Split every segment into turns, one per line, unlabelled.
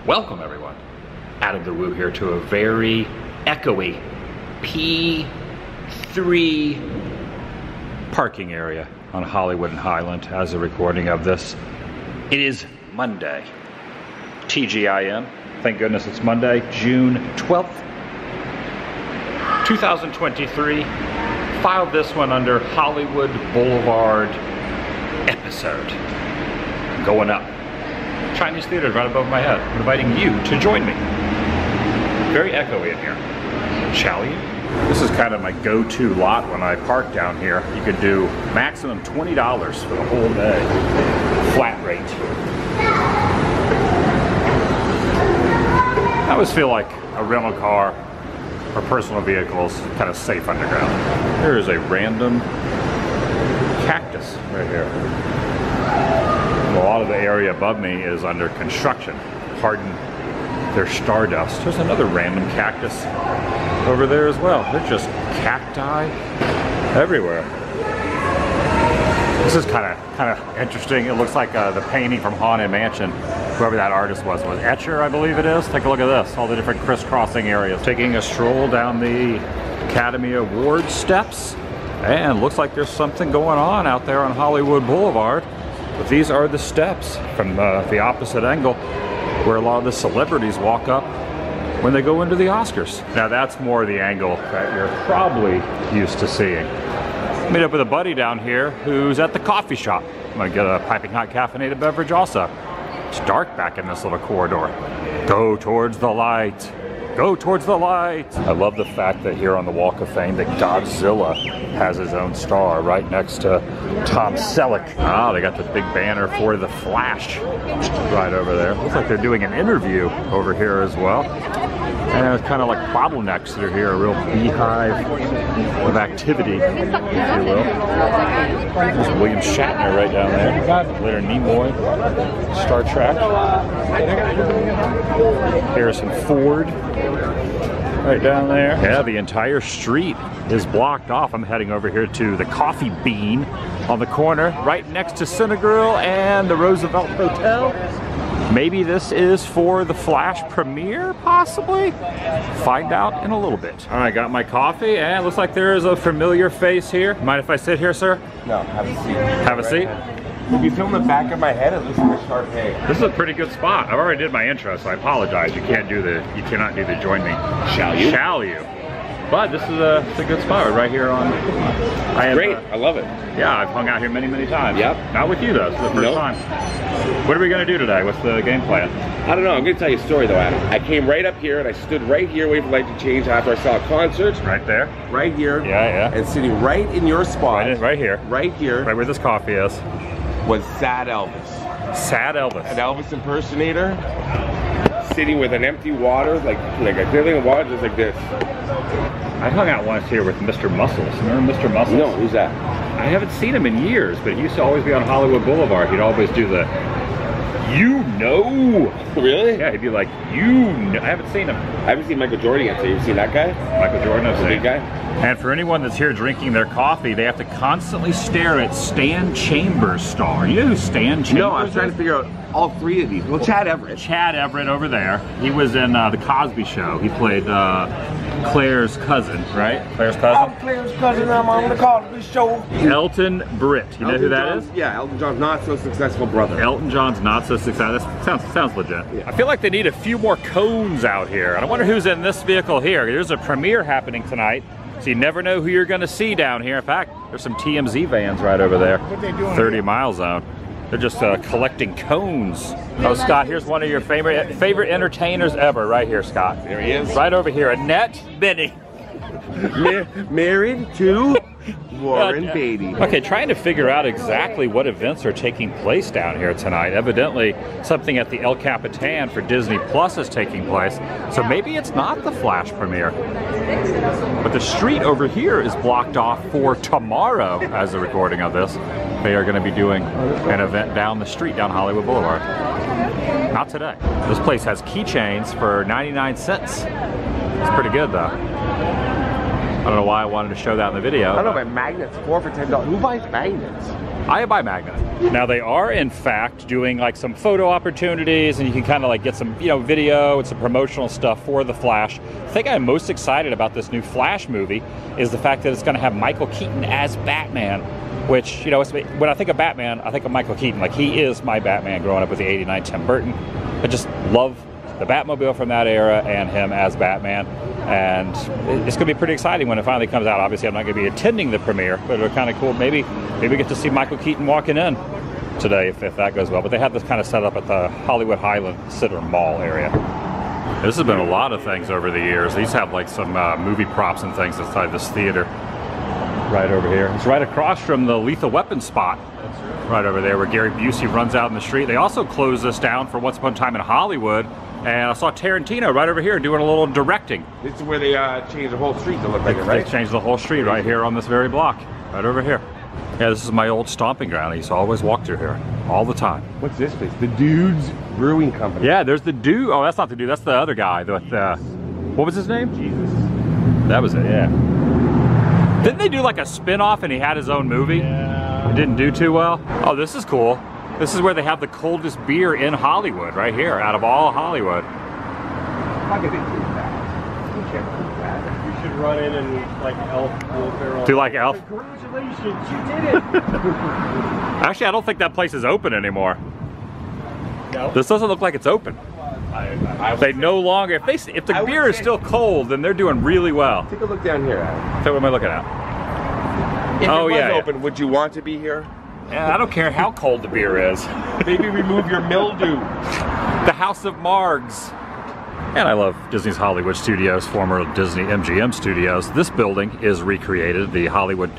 Welcome everyone. TheDailyWoo here to a very echoey P3 parking area on Hollywood and Highland as a recording of this. It is Monday, TGIM. Thank goodness it's Monday, June 12th, 2023. Filed this one under Hollywood Boulevard episode. Going up. Chinese theater right above my head. I'm inviting you to join me. Very echoey in here. Shall you? This is kind of my go-to lot when I park down here. You could do maximum $20 for the whole day. Flat rate. I always feel like a rental car or personal vehicles kind of safe underground. There is a random cactus right here. A lot of the area above me is under construction. Pardon their stardust. There's another random cactus over there as well. There's just cacti everywhere. This is kind of interesting. It looks like the painting from Haunted Mansion. Whoever that artist was Etcher, I believe it is. Take a look at this. All the different crisscrossing areas. Taking a stroll down the Academy Award steps, and looks like there's something going on out there on Hollywood Boulevard. But these are the steps from the opposite angle where a lot of the celebrities walk up when they go into the Oscars. Now that's more the angle that you're probably used to seeing. Meet up with a buddy down here who's at the coffee shop. I'm gonna get a piping hot caffeinated beverage also. It's dark back in this little corridor. Go towards the light. Go towards the light. I love the fact that here on the Walk of Fame that Godzilla has his own star right next to Tom Selleck. Ah, they got the big banner for The Flash right over there. Looks like they're doing an interview over here as well. And it's kind of like bottlenecks that are here, a real beehive of activity, if you will. There's William Shatner right down there. Leonard Nimoy, Star Trek. Harrison Ford right down there. Yeah, the entire street is blocked off. I'm heading over here to the Coffee Bean on the corner, right next to Cinegrill and the Roosevelt Hotel. Maybe this is for the Flash premiere, possibly? Find out in a little bit. All right, got my coffee, and it looks like there is a familiar face here. Mind if I sit here, sir?
No, have a seat.
Have a seat?
If you film the back of my head, it looks like a Sharpay.
This is a pretty good spot. I've already did my intro, so I apologize. You cannot do the join me. Shall you? Shall you? But this is a good spot right here on.
Great, I love it.
Yeah, I've hung out here many times.
Yep.
Not with you though. This is the first time. What are we gonna do today? What's the game plan?
I don't know. I'm gonna tell you a story though, Adam. I came right up here and I stood right here waiting for light to change after I saw a concert.
Right there.
Right here.
Yeah.
And sitting right in your spot.
Right here.
Right here.
Right where this coffee is.
Was Sad Elvis.
Sad Elvis.
An Elvis impersonator. Sitting with an empty water, like a clear of water, just like this.
I hung out once here with Mr. Muscles. Remember Mr. Muscles?
No, who's that?
I haven't seen him in years, but he used to always be on Hollywood Boulevard. He'd always do the, you know.
Really?
Yeah, he'd be like, you know. I haven't seen him.
I haven't seen Michael Jordan yet, so you've seen that guy?
Michael Jordan, I've seen.
Big guy?
And for anyone that's here drinking their coffee, they have to constantly stare at Stan Chambers' star. You know who Stan Chambers is?
No, I was trying to figure out all three of these. Well, Chad Everett.
Chad Everett over there. He was in The Cosby Show. He played Claire's cousin, right? Claire's cousin?
I'm Claire's cousin. I'm on The Cosby Show.
Elton Britt. You know who that is?
Yeah, Elton John's not so successful brother.
Elton John's not so successful. That sounds legit.
Yeah.
I feel like they need a few more cones out here. And I wonder who's in this vehicle here. There's a premiere happening tonight. So you never know who you're going to see down here. In fact, there's some TMZ vans right over there. 30 mile zone. They're just collecting cones. Oh, Scott, here's one of your favorite entertainers ever right here, Scott.
There he is.
Right over here, Annette Bening.
Married to Warren Beatty.
Okay, trying to figure out exactly what events are taking place down here tonight. Evidently, something at the El Capitan for Disney Plus is taking place. So maybe it's not the Flash premiere. But the street over here is blocked off for tomorrow as the recording of this. They are going to be doing an event down the street, down Hollywood Boulevard. Not today. This place has keychains for 99 cents. It's pretty good though. I don't know why I wanted to show that in the video.
I don't know, but magnets, 4 for $10. Who buys magnets?
I buy magnets. Now they are in fact doing like some photo opportunities, and you can kind of like get some, you know, video and some promotional stuff for The Flash. The thing I'm most excited about this new Flash movie is the fact that it's going to have Michael Keaton as Batman, which, you know, when I think of Batman, I think of Michael Keaton. Like, he is my Batman growing up with the '89 Tim Burton. I just love the Batmobile from that era and him as Batman. And it's going to be pretty exciting when it finally comes out. Obviously, I'm not going to be attending the premiere, but it'll be kind of cool. Maybe get to see Michael Keaton walking in today if that goes well. But they have this kind of set up at the Hollywood Highland Center Mall area. This has been a lot of things over the years. They used to have like some movie props and things inside this theater. Right over here. It's right across from the Lethal Weapon spot. Right over there where Gary Busey runs out in the street. They also closed this down for Once Upon a Time in Hollywood. And I saw Tarantino right over here doing a little directing.
This is where they changed the whole street to look like it, right?
They changed the whole street right here on this very block. Right over here. Yeah, this is my old stomping ground. I used to always walk through here all the time.
What's this place? The Dude's Brewing Company.
Yeah, there's the Dude. Oh, that's not the Dude. That's the other guy. What was his name?
Jesus.
That was it, yeah. Didn't they do like a spin-off and he had his own movie?
Yeah.
It didn't do too well. Oh, this is cool. This is where they have the coldest beer in Hollywood, right here, out of all Hollywood.
How could they do that? You can't do that.
You should run in and like Elf Will Ferrell.
Do like Elf?
Congratulations, you did it!
Actually, I don't think that place is open anymore.
No?
This doesn't look like it's open. They no longer, if the beer is still cold, then they're doing really well.
Take a look down here, Adam.
So what am I looking at?
If
Oh,
it was
yeah,
open, would you want to be here?
Yeah, I don't care how cold the beer is.
Maybe remove your mildew.
The House of Margs. And I love Disney's Hollywood Studios, former Disney MGM Studios. This building is recreated, the Hollywood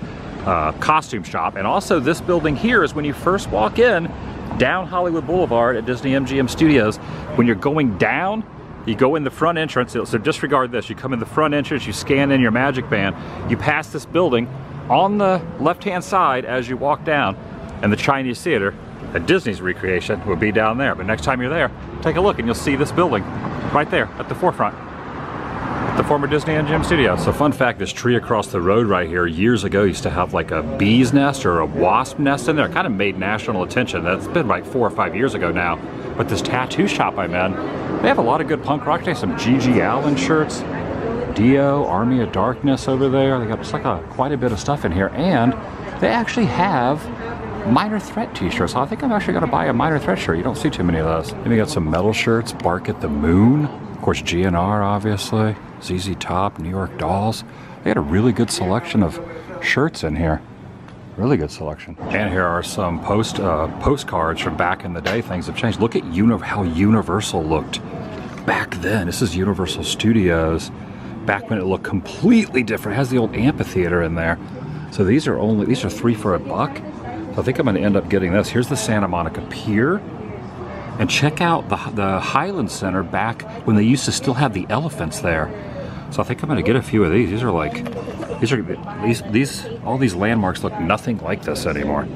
costume shop. And also this building here is when you first walk in, down Hollywood Boulevard at Disney MGM Studios. When you're going down, you go in the front entrance. So disregard this. You come in the front entrance, you scan in your Magic Band, you pass this building on the left-hand side as you walk down, and the Chinese Theater, at Disney's recreation, will be down there. But next time you're there, take a look and you'll see this building right there at the forefront. The former Disney MGM Studios. So fun fact, this tree across the road right here years ago used to have like a bee's nest or a wasp nest in there. It kind of made national attention. That's been like 4 or 5 years ago now. But this tattoo shop I'm in, they have a lot of good punk rock. They have some G.G. Allin shirts, Dio, Army of Darkness over there. They got just like quite a bit of stuff in here. And they actually have Minor Threat t-shirts. So I think I'm actually gonna buy a Minor Threat shirt. You don't see too many of those. Then we got some metal shirts, Bark at the Moon. Of course, GNR, obviously. ZZ Top, New York Dolls. They got a really good selection of shirts in here. Really good selection. And here are some postcards from back in the day. Things have changed. Look at how Universal looked back then. This is Universal Studios back when it looked completely different. It has the old amphitheater in there. So these are $3 for $1. So I think I'm going to end up getting this. Here's the Santa Monica Pier. And check out the Highland Center back when they used to still have the elephants there. So I think I'm going to get a few of these. All these landmarks look nothing like this anymore.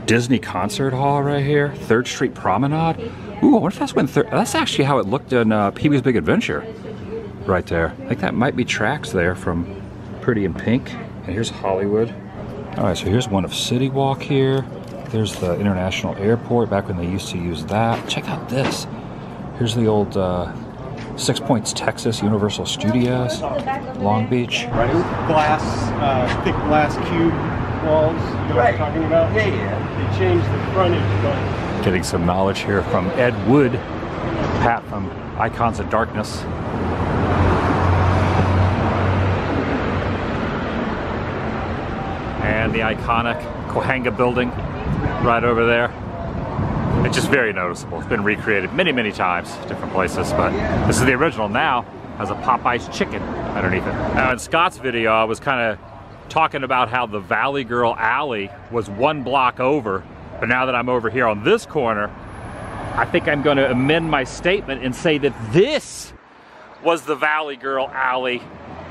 Disney Concert Hall right here, 3rd Street Promenade. Ooh, I wonder if that's that's actually how it looked in Pee-wee's Big Adventure. Right there. I think that might be tracks there from Pretty in Pink. And here's Hollywood. All right, so here's one of City Walk here. There's the International Airport, back when they used to use that. Check out this. Here's the old 6 Points, Texas, Universal Studios, Long Beach.
Right. Thick glass cube walls. You know what I'm talking about?
Yeah.
They changed the frontage, but...
Getting some knowledge here from Ed Wood, Pat from Icons of Darkness. And the iconic Cohanga building right over there. It's just very noticeable. It's been recreated many, many times, different places, but this is the original now. Has a Popeye's chicken underneath it. Now in Scott's video, I was kind of talking about how the Valley Girl Alley was 1 block over, but now that I'm over here on this corner, I think I'm going to amend my statement and say that this was the Valley Girl Alley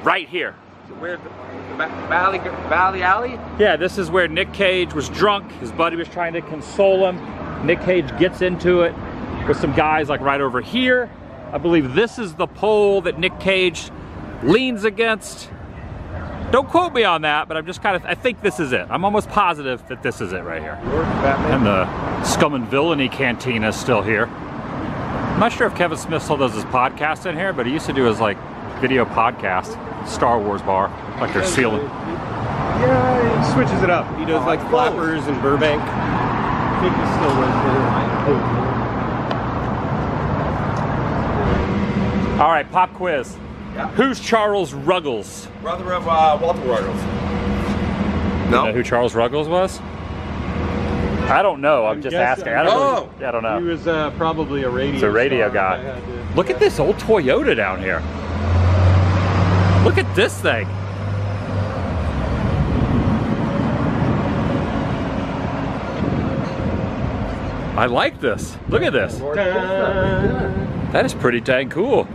right here.
Where's the Valley Alley?
Yeah, this is where Nick Cage was drunk. His buddy was trying to console him. Nick Cage gets into it with some guys like right over here. I believe this is the pole that Nick Cage leans against. Don't quote me on that, but I'm just kind of, I think this is it. I'm almost positive that this is it right here. And the Scum and Villainy Cantina is still here. I'm not sure if Kevin Smith still does his podcast in here, but he used to do his like video podcast, Star Wars bar, like they're sealing.
Yeah, he switches it up. He does like Flappers and Burbank. I think he still lives there.
All right, pop quiz.
Yeah.
Who's Charles Ruggles?
Brother of Walter Ruggles.
You know who Charles Ruggles was? I don't know. I'm just asking. I don't really, I don't know.
He was probably a radio.
He's a radio
star.
guy. Look at this old Toyota down here. Look at this thing. I like this. Look at this. That is pretty dang cool.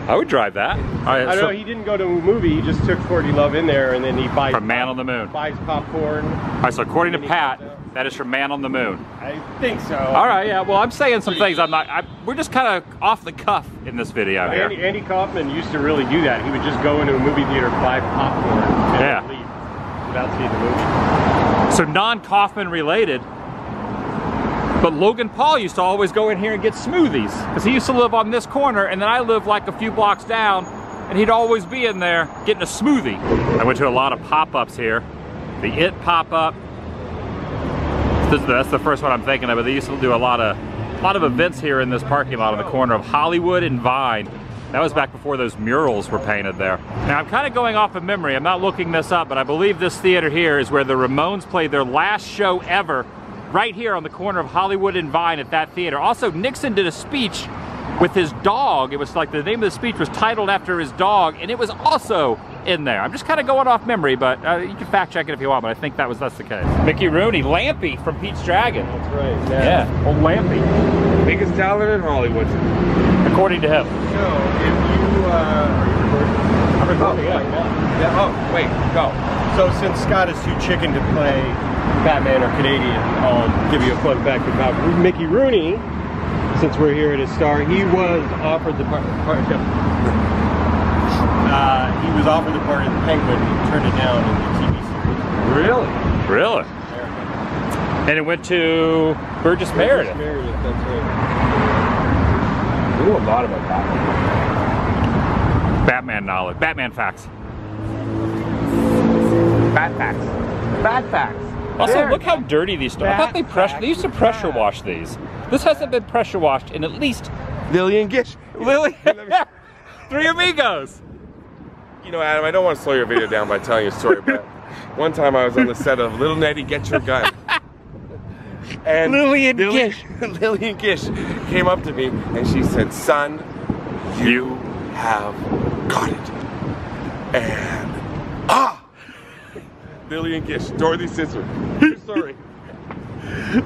I would drive that.
I don't know, he didn't go to a movie, he just took 40 Love in there and then he buys...
From Man on the Moon.
Buys popcorn.
All right, so according to Pat, that is from Man on the Moon.
I think so.
All right, yeah, well I'm saying some things we're just kind of off the cuff in this video here.
Andy Kaufman used to really do that. He would just go into a movie theater, buy popcorn, and leave without seeing the movie.
So non-Kaufman related, but Logan Paul used to always go in here and get smoothies because he used to live on this corner and then I lived like a few blocks down and he'd always be in there getting a smoothie. I went to a lot of pop-ups here. The It pop-up. That's the first one I'm thinking of, but they used to do a lot of events here in this parking lot on the corner of Hollywood and Vine. That was back before those murals were painted there. Now I'm kind of going off of memory. I'm not looking this up, but I believe this theater here is where the Ramones played their last show ever, right here on the corner of Hollywood and Vine at that theater. Also, Nixon did a speech with his dog. It was like the name of the speech was titled after his dog, and it was also in there. I'm just kind of going off memory, but you can fact check it if you want, but I think that's the case. Mickey Rooney, Lampy from Pete's Dragon.
That's right.
Yeah, old Lampy.
Biggest talent in Hollywood.
According to him.
So, if you, are you recording?
I'm recording, yeah.
Oh, wait, go. So since Scott is too chicken to play Batman or Canadian, I'll give you a fun fact about Mickey Rooney. Since we're here at his star, he was offered the part of the Penguin. He turned it down in the TV series.
Really? Really? And it went to Burgess Meredith.
Meredith, that's right.
We know a lot about Batman.
Batman knowledge. Batman facts.
Bat facts. Bat facts.
Also, look how dirty these are. I thought they used to pressure wash these. This hasn't been pressure washed in at least
Lily and Gish.
Lily. Three amigos.
You know, Adam, I don't want to slow your video down by telling you a story, but one time I was on the set of Little Nettie Get Your Gun. And
Lily and Gish.
Lily and Gish came up to me and she said, "Son, you have got it." And Lily and Gish, Dorothy's sister. True story.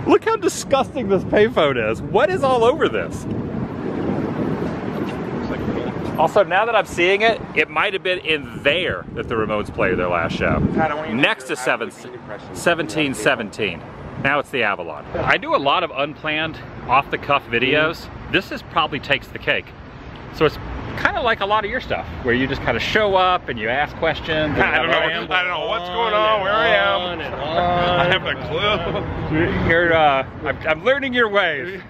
Look how disgusting this payphone is. What is all over this? Also, now that I'm seeing it, it might have been in there that the Ramones played their last show. Next to 1717. Now it's the Avalon. I do a lot of unplanned, off-the-cuff videos. This probably takes the cake. So it's kind of like a lot of your stuff, where you just kind of show up and you ask questions.
I don't know what's going on, where I am. I have a clue.
I'm learning your ways.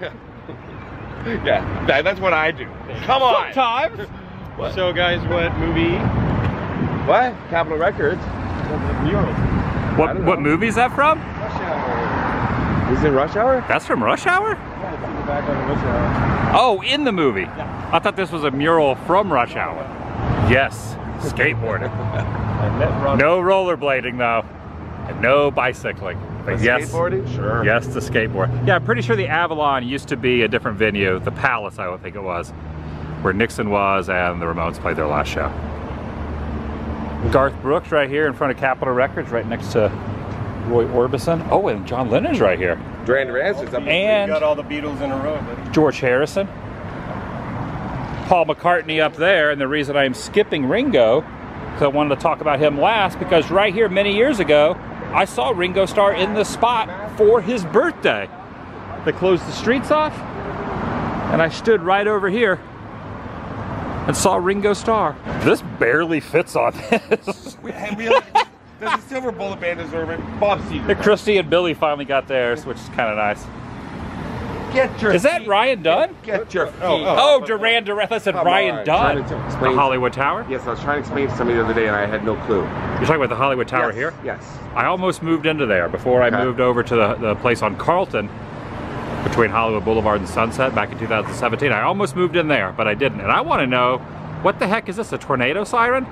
Yeah, that's what I do. Come on.
Sometimes.
So guys, what movie?
What? Capitol Records.
What movie is that from?
Rush Hour.
Is it Rush Hour?
That's from Rush Hour?
Yeah, it's in the back of the Rush Hour.
Oh, in the movie.
Yeah.
I thought this was a mural from Rush Hour. Yes, skateboarding. No rollerblading though, and no bicycling. But yes,
skateboarding? Sure.
Yes, to skateboard. Yeah, I'm pretty sure the Avalon used to be a different venue, the Palace I would think it was, where Nixon was and the Ramones played their last show. Garth Brooks right here in front of Capitol Records, right next to Roy Orbison. Oh, and John Lennon's right here.
Duran Duran's up there.
And
we got all the Beatles in a row, buddy.
George Harrison. Paul McCartney up there, and the reason I'm skipping Ringo, because I wanted to talk about him last, because right here many years ago, I saw Ringo Starr in the spot for his birthday. They closed the streets off, and I stood right over here and saw Ringo Starr. This barely fits on this.
Does the silver bullet band deserve it? Bob Seger.
Christy and Billy finally got theirs, which is kind of nice.
Get your
Is that Ryan Dunn?
Get your feet.
Oh, Duran Duran. I said Ryan Dunn. The Hollywood Tower?
Yes, I was trying to explain to somebody the other day and I had no clue.
You're talking about the Hollywood Tower here?
Yes.
I almost moved into there before I moved over to the place on Carlton between Hollywood Boulevard and Sunset back in 2017. I almost moved in there, but I didn't. And I want to know, what the heck is this, a tornado siren?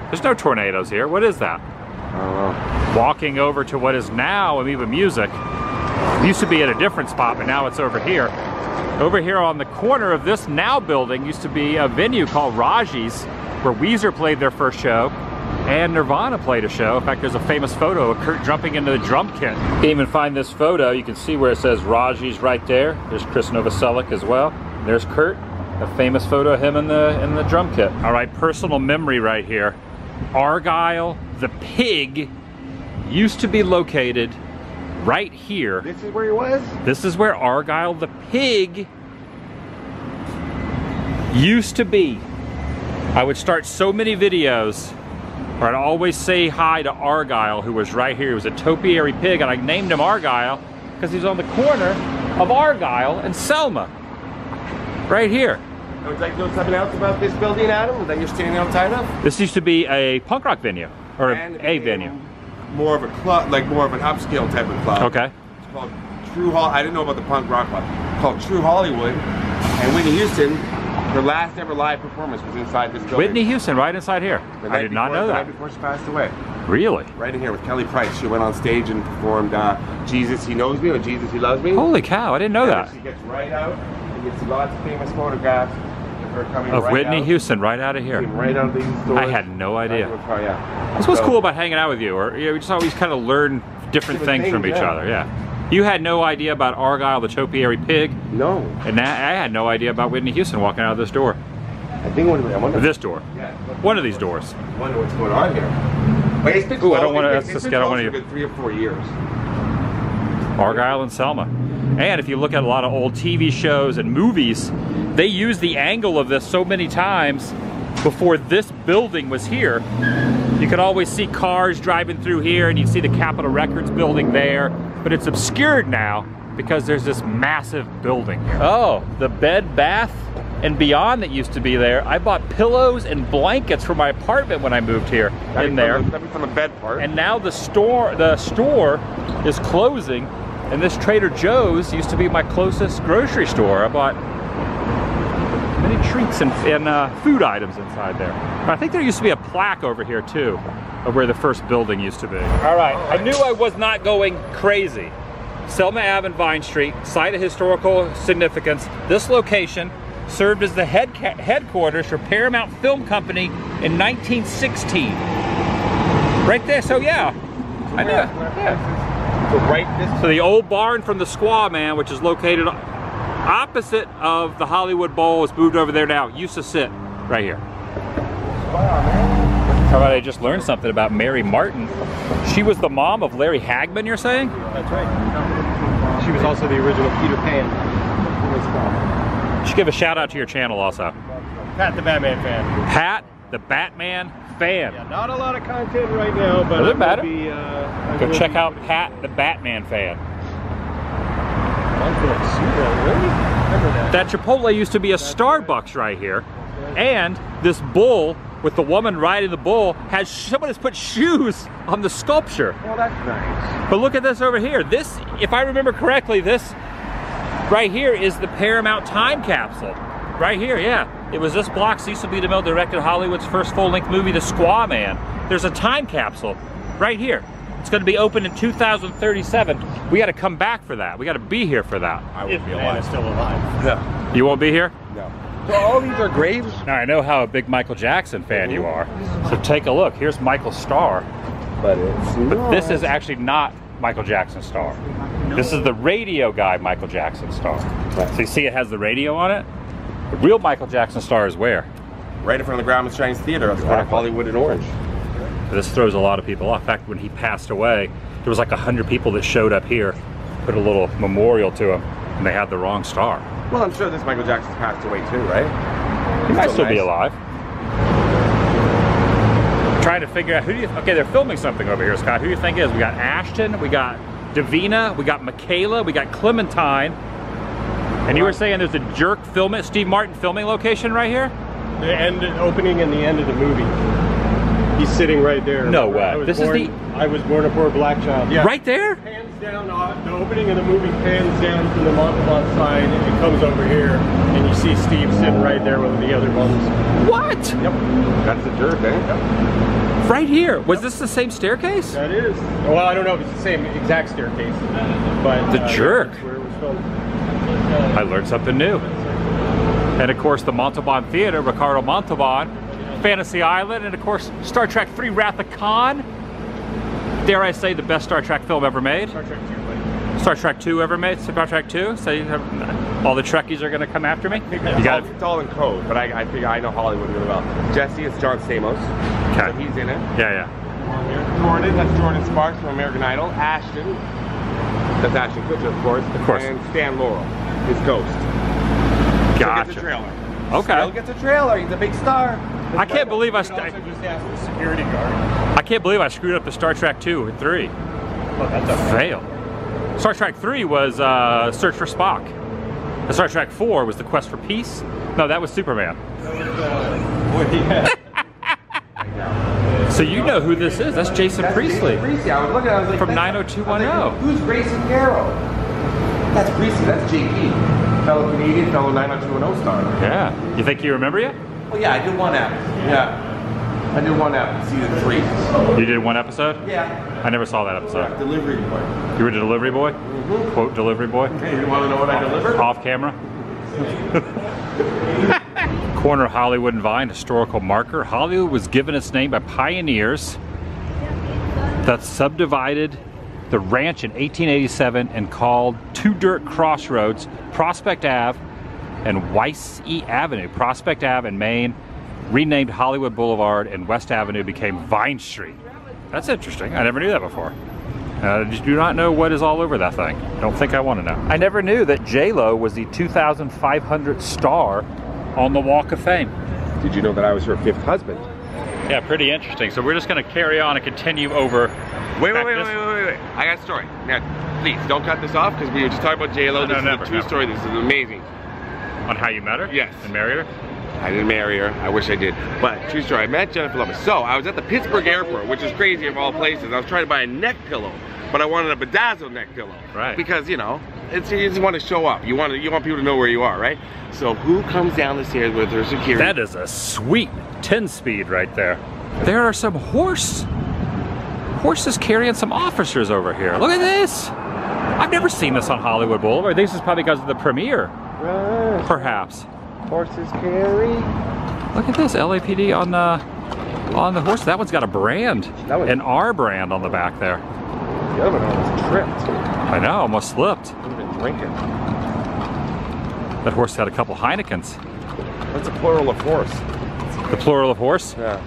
There's no tornadoes here. What is that?
I don't know.
Walking over to what is now Amoeba Music. It used to be at a different spot, but now it's over here. Over here on the corner of this now building used to be a venue called Raji's, where Weezer played their first show and Nirvana played a show. In fact, there's a famous photo of Kurt jumping into the drum kit. You can even find this photo. You can see where it says Raji's right there. There's Chris Novoselic as well. There's Kurt, a famous photo of him in the drum kit. All right, personal memory right here. Argyle the Pig used to be located right here.
This is where he was?
This is where Argyle the Pig used to be. I would start so many videos where I'd always say hi to Argyle, who was right here. He was a topiary pig, and I named him Argyle because he's on the corner of Argyle and Selma. Right here.
Would you like to know something else about this building, Adam, that you're standing outside of?
This used to be a punk rock venue, or a venue.
More of a club, like more of an upscale type of club.
Okay.
It's called True Hall. I didn't know about the punk rock club. It's called True Hollywood. And Whitney Houston, her last ever live performance was inside this building.
Whitney Houston, right inside here. I did not know that.
The night before she passed away.
Really?
Right in here with Kelly Price. She went on stage and performed Jesus He Knows Me or Jesus He Loves Me.
Holy cow, I didn't know that.
She gets right out. You get lots of famous photographs.
Of right Whitney Houston, right out of here.
Right out of these doors.
I had no idea.
Yeah.
That's what's cool about hanging out with you, or we just always kind of learn different things from each other. Yeah. You had no idea about Argyle the topiary pig.
No.
And I had no idea about Whitney Houston walking out of this door.
I think I wonder.
This door.
Yeah.
One of these doors.
I wonder what's going on here. But it's been closed.
I don't want to. That's just I don't want to.
For 3 or 4 years.
Argyle and Selma. And if you look at a lot of old TV shows and movies, they use the angle of this so many times before this building was here. You could always see cars driving through here, and you see the Capitol Records building there, but it's obscured now because there's this massive building here. Oh, the Bed Bath and Beyond that used to be there. I bought pillows and blankets for my apartment when I moved here in there.
That'd be from the bed part.
And now the store is closing. And this Trader Joe's used to be my closest grocery store. I bought many treats and food items inside there. But I think there used to be a plaque over here too, of where the first building used to be. All right, I knew I was not going crazy. Selma Ave and Vine Street, site of historical significance. This location served as the headquarters for Paramount Film Company in 1916. Right there, so yeah, I know. Yeah. So the old barn from the Squaw Man, which is located opposite of the Hollywood Bowl, is moved over there now. Used to sit right here. How about I just learned something about Mary Martin? She was the mom of Larry Hagman, you're saying?
That's right. She was also the original Peter Pan.
You should give a shout out to your channel also.
Pat the Batman fan.
Pat the Batman fan.
Yeah, not a lot of content right now, but
doesn't matter. Go check out Pat the Batman fan. That Chipotle used to be a Starbucks right here, and this bull with the woman riding the bull has someone has put shoes on the sculpture.
Well, that's nice.
But look at this over here. This, if I remember correctly, this right here is the Paramount time capsule. Right here, yeah. It was this block. Cecil B. DeMille directed Hollywood's first full-length movie, The Squaw Man. There's a time capsule right here. It's going to be open in 2037. We got to come back for that. We got to be here for that.
I won't be alive. Still alive.
No.
You won't be here?
No. So all these are graves?
Now I know how a big Michael Jackson fan you are. So take a look. Here's Michael's star.
But
this is actually not Michael Jackson's star. This is the radio guy Michael Jackson's star. So you see it has the radio on it? The real Michael Jackson star is where?
Right in front of the Grauman's Chinese Theater on the corner of Hollywood and Orange.
This throws a lot of people off. In fact, when he passed away, there was like 100 people that showed up here, put a little memorial to him, and they had the wrong star.
Well, I'm sure this Michael Jackson's passed away too, right?
He might still be alive. Trying to figure out who do you, okay, they're filming something over here, Scott. Who do you think it is? We got Ashton, we got Davina, we got Michaela, we got Clementine. And you were saying there's a jerk filming, Steve Martin filming location right here?
The opening and the end of the movie. He's sitting right there.
No way.
I was born a poor black child. Yeah.
Right there?
Pans down, the opening of the movie pans down to the Montalban side, and it comes over here, and you see Steve sitting right there with the other bums.
What?
Yep.
That's the jerk, eh?
Yep.
Right here. Was this the same staircase?
That is. Well, I don't know if it's the same exact staircase, but
The jerk.
That's where it was filmed.
I learned something new. And of course the Montalban Theater, Ricardo Montalban, Fantasy Island, and of course Star Trek 3 Wrath of Khan. Dare I say the best Star Trek film ever made?
Star Trek 2, buddy.
Star Trek 2 ever made? Star Trek 2? So you have, all the Trekkies are gonna come after me? You got it.
It's all in code, but I figure I know Hollywood really well. Jesse is John Stamos.
Okay.
So he's in it.
Yeah.
Jordan, that's Jordan Sparks from American Idol. Ashton, that's Ashton Kutcher, of course.
Of course.
And Stan Laurel, his ghost.
Gotcha.
Gets a trailer.
Okay.
Still gets a trailer. He's a big star.
I can't believe I
You can also just ask the security guard.
I can't believe I screwed up the Star Trek 2 and 3.
Oh, that's a
Fail. Star Trek 3 was Search for Spock. And Star Trek 4 was The Quest for Peace. No, that was Superman. So you know who this is. That's Jason Priestley.
Jason Priestley. I was looking, I was like,
From
that's-
90210.
I was like, who's Grayson Garrow? That's Priestley, that's JP. Fellow Canadian, fellow 90210 star.
Yeah. You think you remember yet?
Well, yeah, I did one episode. Yeah. I did one episode, season 3.
You did one episode?
Yeah.
I never saw that episode.
Delivery boy.
You were the delivery boy? Quote, delivery boy?
Hey, you want to know what I delivered?
Off camera? Corner of Hollywood and Vine, historical marker. Hollywood was given its name by pioneers that subdivided the ranch in 1887 and called Two Dirt Crossroads, Prospect Ave and Weiss Avenue. Prospect Ave in Maine, renamed Hollywood Boulevard, and West Avenue became Vine Street. That's interesting. I never knew that before. I do not know what is all over that thing. Don't think I want to know. I never knew that J-Lo was the 2,500th star on the Walk of Fame.
Did you know that I was her 5th husband?
Yeah, pretty interesting. So we're just going to carry on and continue over.
Wait. I got a story. Now, please, don't cut this off because we were just talking about J-Lo. This is a true story. This is amazing.
On how you met her?
Yes.
And married her?
I didn't marry her. I wish I did. But true story, I met Jennifer Lopez. So I was at the Pittsburgh airport, which is crazy of all places. I was trying to buy a neck pillow, but I wanted a bedazzled neck pillow.
Right.
Because, you know, you just want to show up. You want people to know where you are, right? So who comes down the stairs with her security?
That is a sweet 10-speed right there. There are some horses carrying some officers over here. Look at this. I've never seen this on Hollywood Boulevard. This is probably because of the premiere, perhaps.
Horses carry.
Look at this, LAPD on the horse. That one's got a brand, an R brand on the back there.
The other one almost tripped.
I know, almost slipped.
I've been drinking.
That horse had a couple Heinekens.
What's the plural of horse?
The plural of horse?
Yeah.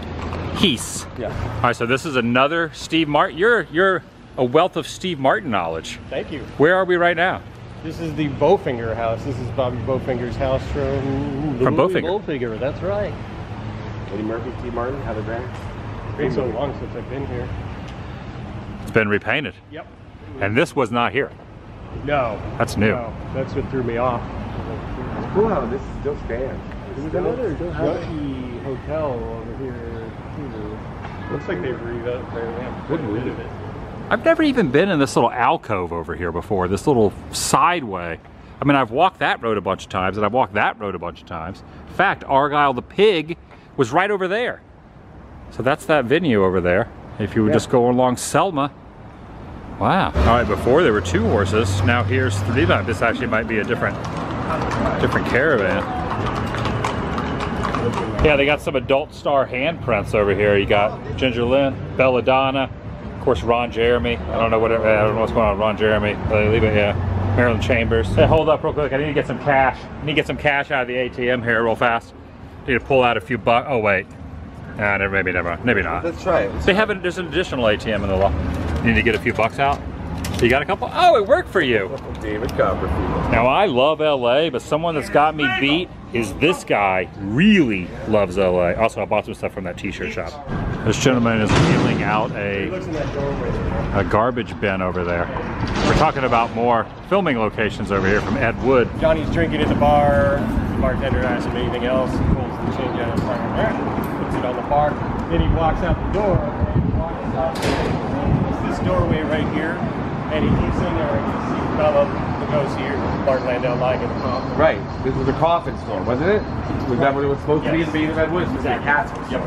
Heese.
Yeah.
All right, so this is another Steve Martin. You're a wealth of Steve Martin knowledge.
Thank you.
Where are we right now?
This is the Bowfinger house. This is Bobby Bowfinger's house from
Bowfinger.
Bowfinger, that's right.
Eddie Murphy, Steve Martin, Heather Grant.
It's been so long since I've been here.
It's been repainted.
Yep.
And this was not here.
No.
That's new.
No, that's what threw me off.
It's cool how this still stands.
There's another Happy hotel over here too. Looks like they've revamped quite a bit of it.
I've never even been in this little alcove over here before, this little sideway. I mean, I've walked that road a bunch of times, and I've walked that road a bunch of times. In fact, Argyle the Pig was right over there. So that's that venue over there. If you were just going along Selma. Wow. All right, before there were 2 horses, now here's 3. This actually might be a different caravan. Yeah, they got some adult star handprints over here. You got Ginger Lynn, Belladonna, of course Ron Jeremy. I don't know what's going on with Ron Jeremy. Leave it, yeah. Marilyn Chambers. Hey, hold up real quick. I need to get some cash. I need to get some cash out of the ATM here real fast. Need to pull out a few bucks. Oh wait. Nah, maybe not.
Let's try it.
There's an additional ATM in the law. You need to get a few bucks out. You got a couple? Oh, it worked for you.
David Copperfield.
Now I love LA, but someone that's got me beat is this guy. Really loves LA. Also, I bought some stuff from that t-shirt shop. This gentleman is wheeling out
He looks in that doorway there.
a garbage bin over there. We're talking about more filming locations over here from Ed Wood.
Johnny's drinking at the bar. The bartender asks him anything else. He pulls the change out of the bar there, puts it on the bar. Then he walks out the door. And he walks out. It's this doorway right here, and he keeps in there. And you see Bella Lugosi here, Bart Landau lying in the coffin.
Right. This was a coffin store, wasn't it? Was that what it was supposed to be? The Beaver Red Woods? It was a castle.
Yep.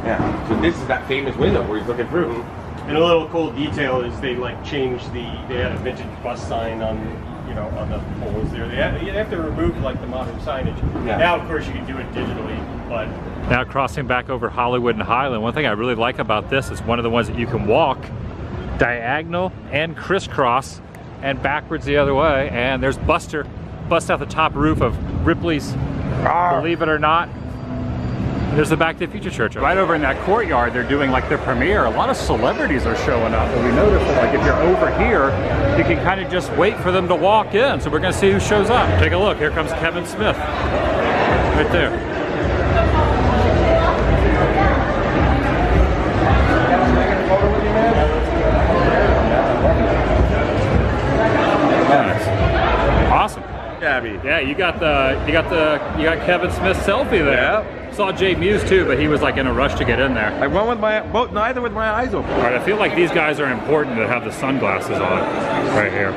Yeah. So this is that famous window where he's looking through.
And a little cool detail is they like changed they had a vintage bus sign on, you know, on the poles there. You have to remove like the modern signage.
Yeah.
Now, of course, you can do it digitally, but
Now crossing back over Hollywood and Highland, one thing I really like about this is one of the ones that you can walk diagonal and crisscross and backwards the other way. And there's Buster, bust out the top roof of Ripley's, believe it or not. There's the Back to the Future Church. Right over in that courtyard, they're doing like their premiere. A lot of celebrities are showing up. And we noticed that like if you're over here, you can kind of just wait for them to walk in. So we're gonna see who shows up. Take a look, here comes Kevin Smith. Right there. Nice. Awesome.
Gabby.
Yeah, you got Kevin Smith's selfie there.
Yeah.
Saw Jay Muse too, but he was like in a rush to get in there.
I went with neither with my eyes open.
All right, I feel like these guys are important to have the sunglasses on right here.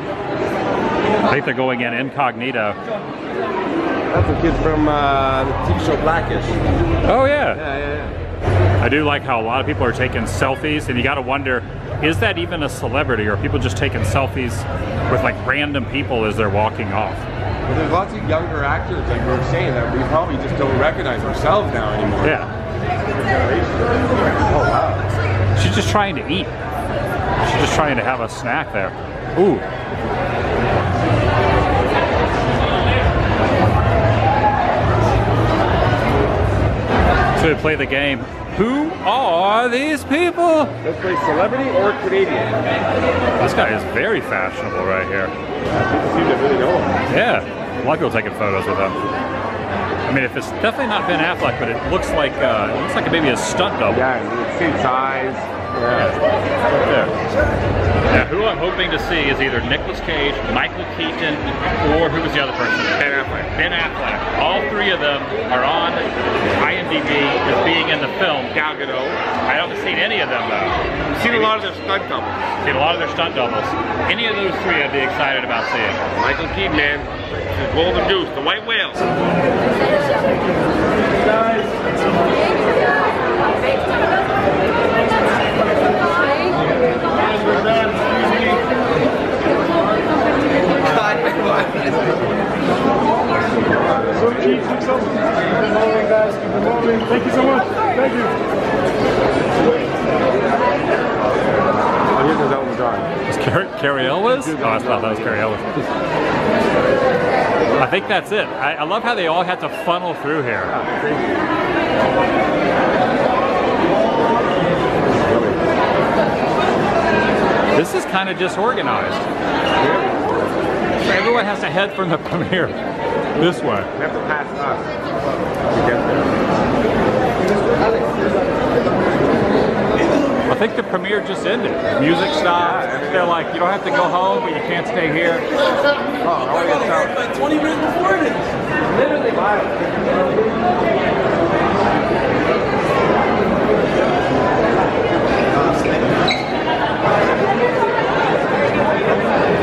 I think they're going in incognito.
That's a kid from the TV show Blackish.
Oh yeah.
Yeah.
I do like how a lot of people are taking selfies, and you got to wonder, is that even a celebrity, or are people just taking selfies with like random people as they're walking off?
But there's lots of younger actors, like we were saying, that we probably just don't recognize ourselves now anymore.
Yeah.
Oh wow.
She's just trying to eat. She's just trying to have a snack there. Ooh. So we play the game. Who are these people?
Let's play celebrity or Canadian.
This guy is very fashionable right here.
People seem to really know him.
Yeah, a lot of people taking photos with him. I mean, if it's definitely not Ben Affleck, but it looks like maybe a stunt double.
Yeah, same size. Yeah.
Right there. Now, who I'm hoping to see is either Nicolas Cage, Michael Keaton, or who was the other person?
Ben Affleck.
Ben Affleck. All three of them are on IMDb as being in the film.
Gal Gadot.
I haven't seen any of them though.
I've seen a lot of their stunt doubles.
Seen a lot of their stunt doubles. Any of those three I'd be excited about seeing.
Michael Keaton, man. The golden goose, the white whale.
thank you so much. Thank you.
Oh, here goes Elton John.
Is Carrie Elwes? Oh, I thought that was Carrie Elwes. I think that's it. I love how they all had to funnel through here. This is kind of disorganized. Everyone has to head from the premiere this way.
We have to pass us to get there.
I think the premiere just ended. Music stopped. They're like, you don't have to go home, but you can't stay here.
Oh, I want to get
Like 20 minutes before it is. Literally.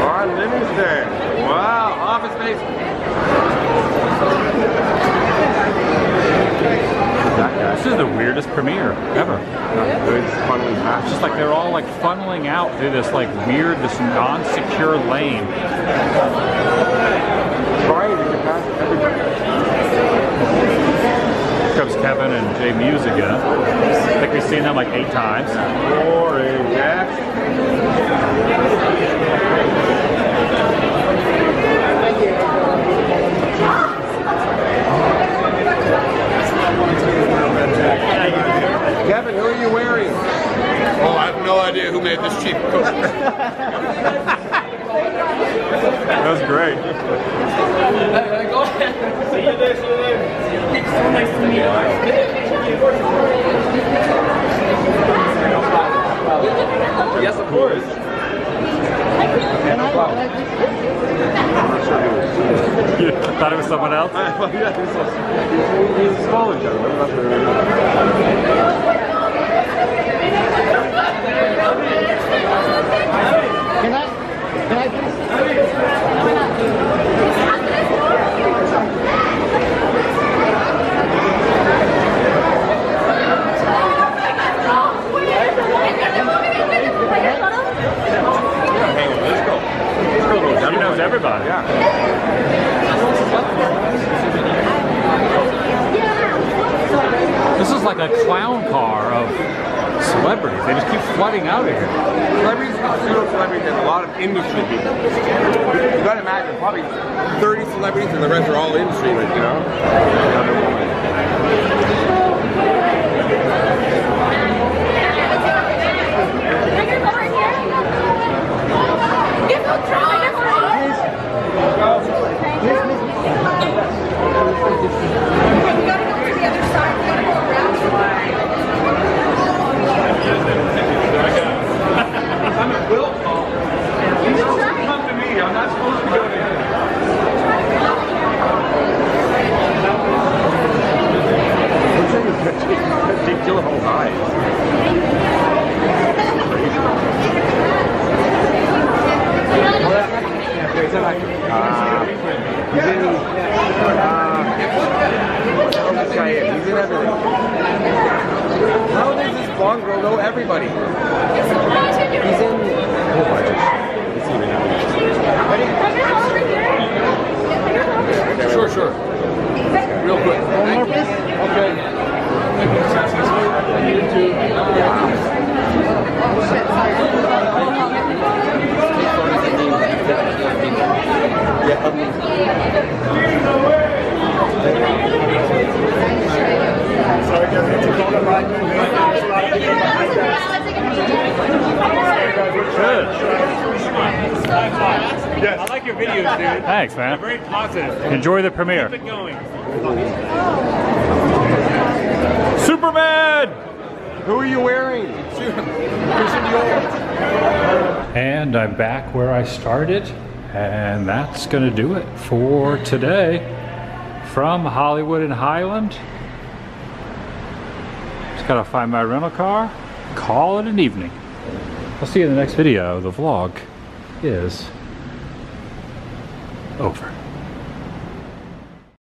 Ron Livingston. Wow, Office Space.
This is the weirdest premiere ever.
It's funny.
It's just like they're all like funneling out through this like weird, this non-secure lane.
Trying to get past everybody.
Here comes Kevin and Jay Muse again. I think we've seen them like 8 times.
Boring, yeah. Kevin, who are you wearing?
Oh, I have no idea who made this cheap coat.
That was great.
Go ahead. See you there, see you there. It's so nice to meet you.
thought it was someone else?
He's a smaller gentleman.
Can I
She knows everybody.
Yeah.
This is like a clown car of celebrities. They just keep flooding out of here.
Celebrities, pseudo celebrities, and a lot of industry people. You gotta imagine, probably 30 celebrities and the rest are all industry, you know? How does this blonde girl know everybody? He's in. Sure. Real quick. Okay.
Good.
Yes. I like your videos, dude.
Thanks, man.
They're very positive.
Enjoy the premiere.
Keep it going.
Superman!
Who are you wearing?
And I'm back where I started, and that's gonna do it for today from Hollywood and Highland. Just gotta find my rental car, call it an evening. I'll see you in the next video. The vlog is over.